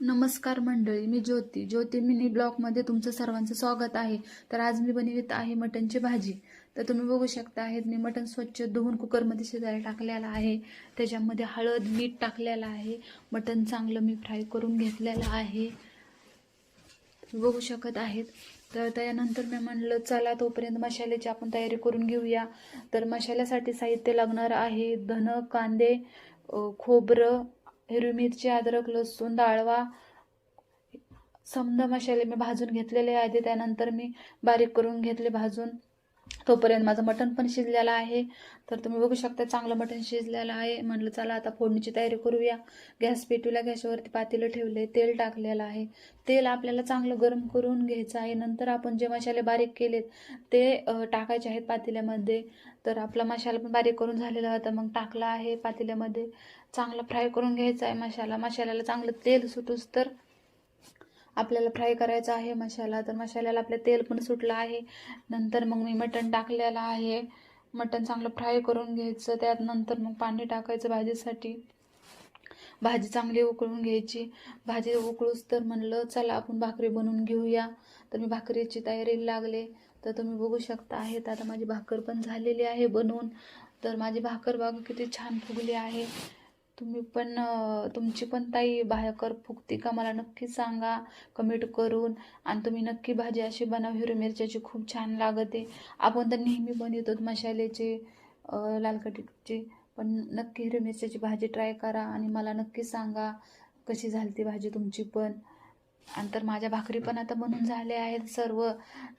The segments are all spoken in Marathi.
नमस्कार मंडळी, मी ज्योती मिनी ब्लॉगमध्ये तुमचं सर्वांचं स्वागत आहे. तर आज मी बनवित आहे मटनची भाजी. तर तुम्ही बघू शकता आहेत, मी मटन स्वच्छ धुवून कुकरमध्ये शिजायला टाकलेलं आहे. त्याच्यामध्ये हळद मीठ टाकलेलं आहे. मटन चांगलं मी फ्राय करून घेतलेलं आहे, तुम्ही बघू शकत आहेत. तर त्यानंतर मी म्हणलं चला तोपर्यंत मसाल्याची आपण तयारी करून घेऊया. तर मसाल्यासाठी साहित्य लागणार आहे धन, कांदे, खोबरं, हिरवी मिरची, अद्रक, लसूण, डाळवा. समजा मसाले मी भाजून घेतलेले आहे. त्यानंतर मी बारीक करून घेतले भाजून. तोपर्यंत माझं मटण पण शिजलेलं आहे. तर तुम्ही बघू शकता चांगलं मटण शिजलेलं आहे. म्हटलं चला आता फोडणीची तयारी करूया. गॅस पेटवला, गॅसवरती पातेलं ठेवले, तेल टाकलेलं आहे. तेल आपल्याला चांगलं गरम करून घ्यायचं आहे. नंतर आपण जे मसाले बारीक केलेत ते टाकायचे आहेत पातेल्यामध्ये. तर आपला मसाला पण बारीक करून झालेला होता, मग टाकला आहे पातेल्यामध्ये. चांगलं फ्राय करून घ्यायचा आहे मसाल्याला चांगलं तेल सुटूस तर आपल्याला फ्राय करायचा आहे मसाला. तर मसाल्याला आपलं तेल पण सुटलं आहे. नंतर मग मी मटण टाकलेलं आहे. मटण चांगलं फ्राय करून घ्यायचं. त्यानंतर मग पाणी टाकायचं भाजीसाठी. भाजी चांगली उकळून घ्यायची. भाजी उकळूस तर म्हणलं चला आपण भाकरी बनवून घेऊया. तर मी भाकरीची तयारीला लागले. तर तुम्ही बघू शकता आहेत, आता माझी भाकर पण झालेली आहे बनवून. तर माझी भाकर बघा किती छान फुगली आहे. तुम्ही पण तुमची पण ताई भाकर फुगती का मला नक्की सांगा कमेंट करून. आणि तुम्ही नक्की भाजी अशी बनवा, हिरवी मिरच्याची खूप छान लागते. आपण तर नेहमी बनवतो मसाल्याची, लाल कटीची, पण नक्की हिरवी मिरच्याची भाजी ट्राय करा आणि मला नक्की सांगा कशी झाली ती भाजी तुमची पण. आणि तर माझ्या भाकरी पण आता बनून झाल्या आहेत सर्व.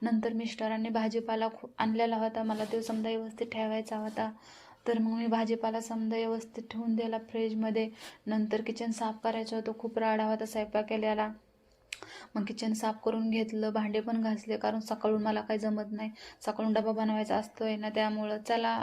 नंतर मिस्टरांनी भाजीपाला आणलेला होता, मला ते समजा व्यवस्थित ठेवायचा होता. तर मग मी भाजीपाला समजा व्यवस्थित ठेवून दिला फ्रीजमध्ये. नंतर किचन साफ करायचं होतं, खूप राडा होता स्वयंपाक केलेला. मग किचन साफ करून घेतलं, भांडे पण घासले, कारण सकाळून मला काही जमत नाही. सकाळून डबा बनवायचा असतोय ना, त्यामुळं चला